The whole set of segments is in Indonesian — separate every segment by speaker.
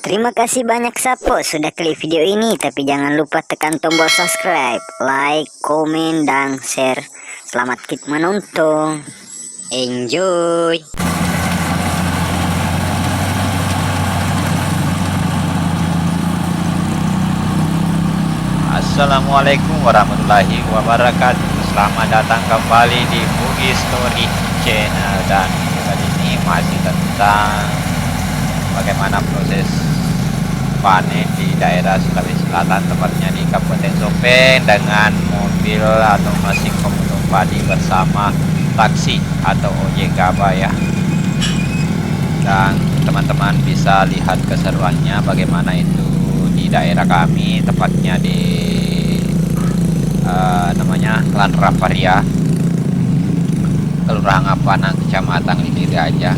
Speaker 1: Terima kasih banyak Sapo sudah klik video ini, tapi jangan lupa tekan tombol subscribe, like, komen, dan share. Selamat menonton. Enjoy.
Speaker 2: Assalamualaikum warahmatullahi wabarakatuh. Selamat datang kembali di Bugis Story Channel, dan kali ini masih tentang bagaimana proses panen di daerah Sulawesi Selatan, tepatnya di Kabupaten Sopeng, dengan mobil atau mesin pemungut padi bersama taksi atau ojek gaba ya. Dan teman-teman bisa lihat keseruannya bagaimana itu di daerah kami, tepatnya di namanya Klan Raparia, Kelurahan Apanang, Kecamatan Lili Raja.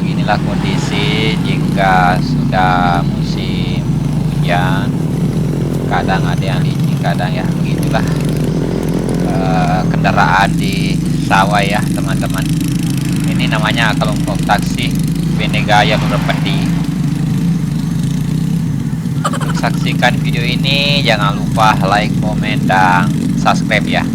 Speaker 2: Beginilah kondisi jika sudah musim hujan, kadang ada yang licin, kadang ya begitulah kendaraan di sawah ya teman-teman. Ini namanya kelompok taksi Benegaya Lurepedi. Untuk saksikan video ini jangan lupa like, komen, dan subscribe ya.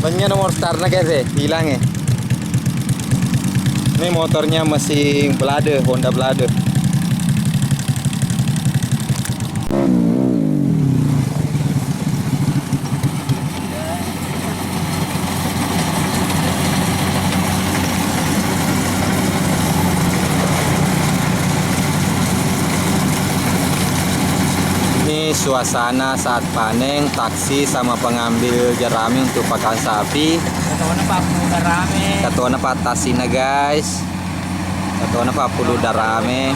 Speaker 3: Bannya nomor startnya guys hilang ya. Ini motornya mesin Blade, Honda Blade. Ini suasana saat panen taksi sama pengambil jerami untuk pakan sapi.
Speaker 2: Katawana pa po darami.
Speaker 3: Katuana pa tasina guys. Katuana pa pulo darame.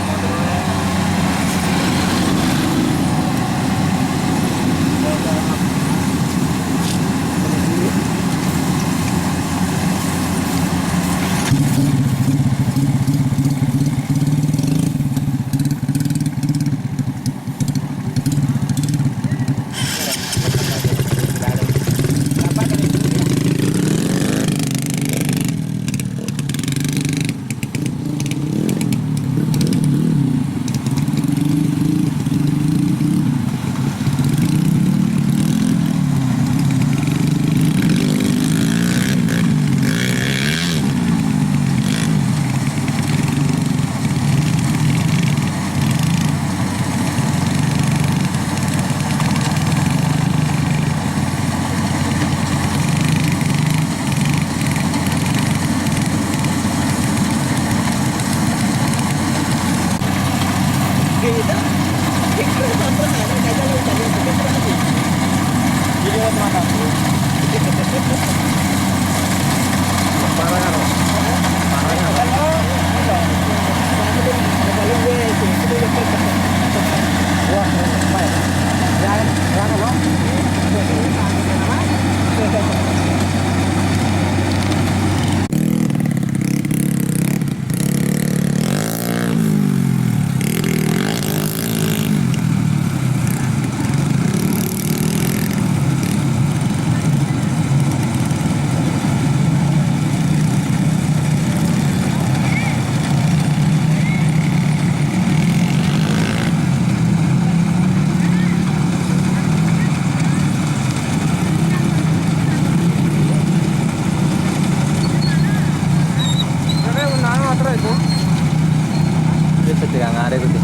Speaker 3: Bisa tigang hari itu.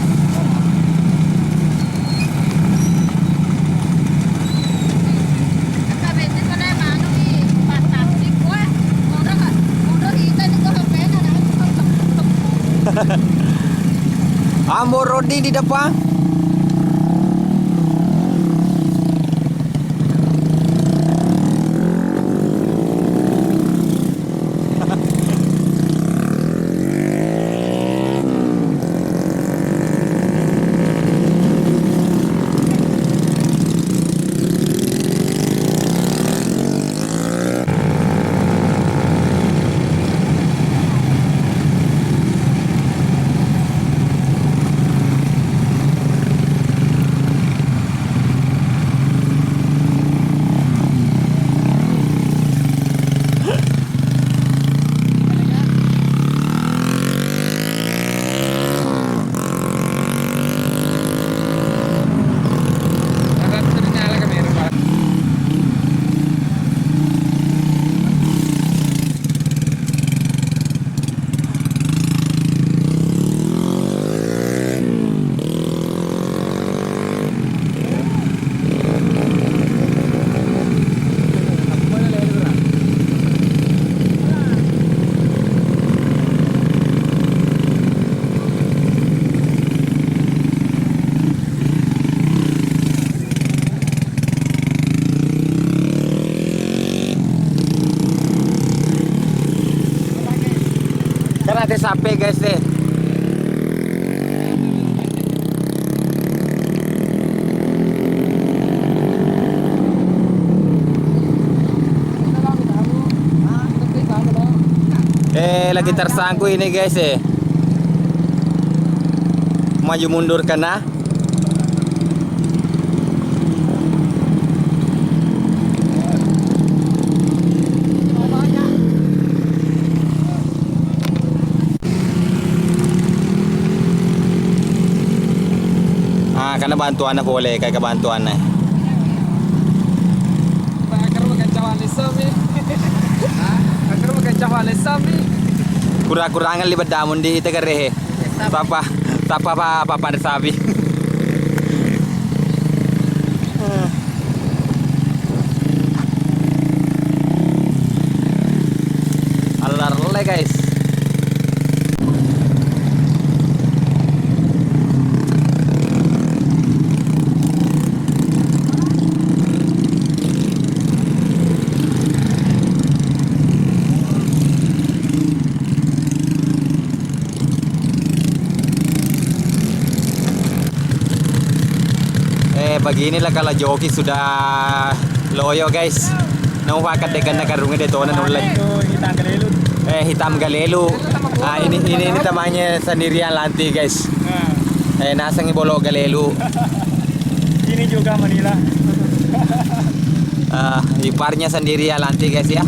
Speaker 3: Amor Rodi di depan. Kan ada sapi guys deh. Lagi tersangkut ini guys maju mundur kena. Karena bantuan na boleh kayak kebantuan na.
Speaker 4: Bakar makan cawan isam
Speaker 3: Kurang-kurangan libat damun di Tegarehe. Tapa pada sapi. Alar guys. Beginilah kalau joki sudah loyo guys. Nauhakat degan nakarungan dito na nulay. Hitam galelu. Ini namanya sendirian lanti guys. Nasang ibolo galelu.
Speaker 4: Ini juga Manila.
Speaker 3: Iparnya sendirian lanti guys ya.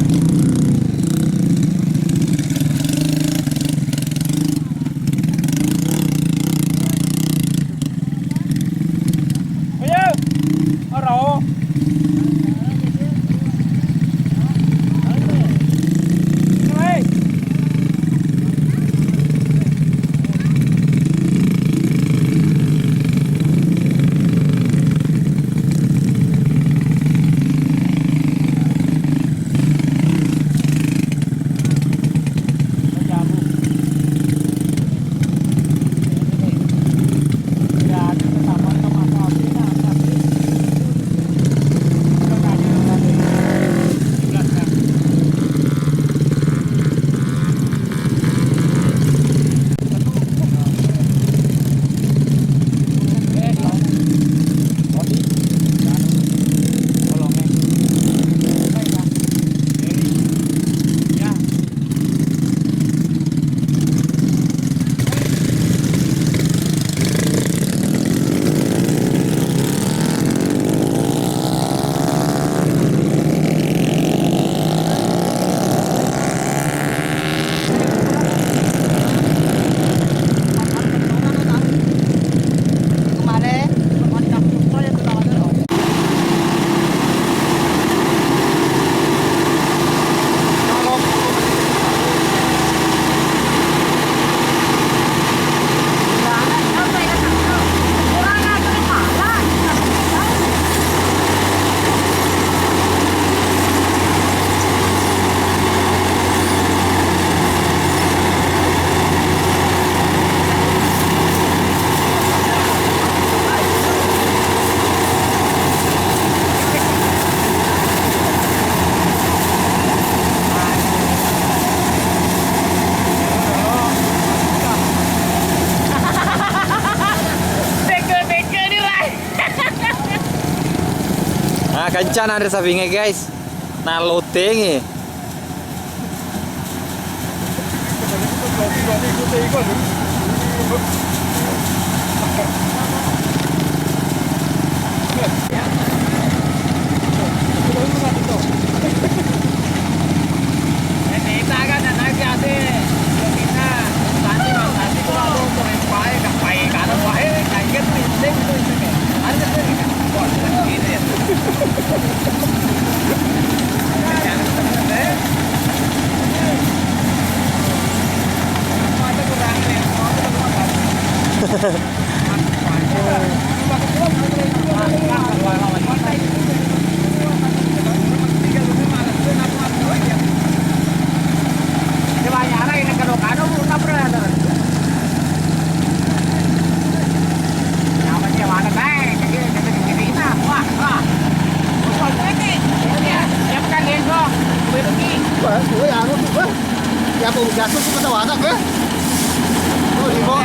Speaker 3: Kencan ada sabingnya guys. Nah loading
Speaker 4: Ya, aku jatuh sih pada wadah ya. Oh, di bawah.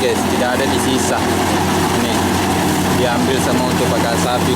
Speaker 3: guys, tidak ada di sisa. Ini diambil sama untuk pakai sapi.